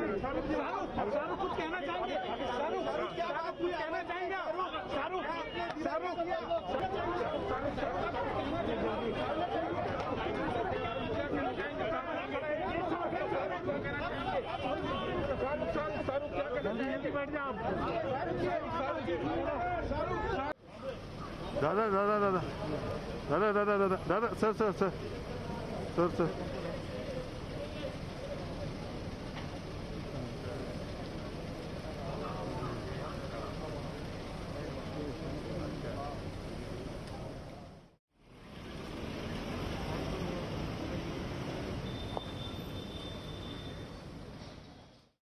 शाहरुख कुछ कहना चाहेंगे? शाहरुख क्या आप कुछ कहना चाहेंगे? शाहरुख दादा दादा दादा दादा दादा दादा दादा sir sir sir sir sir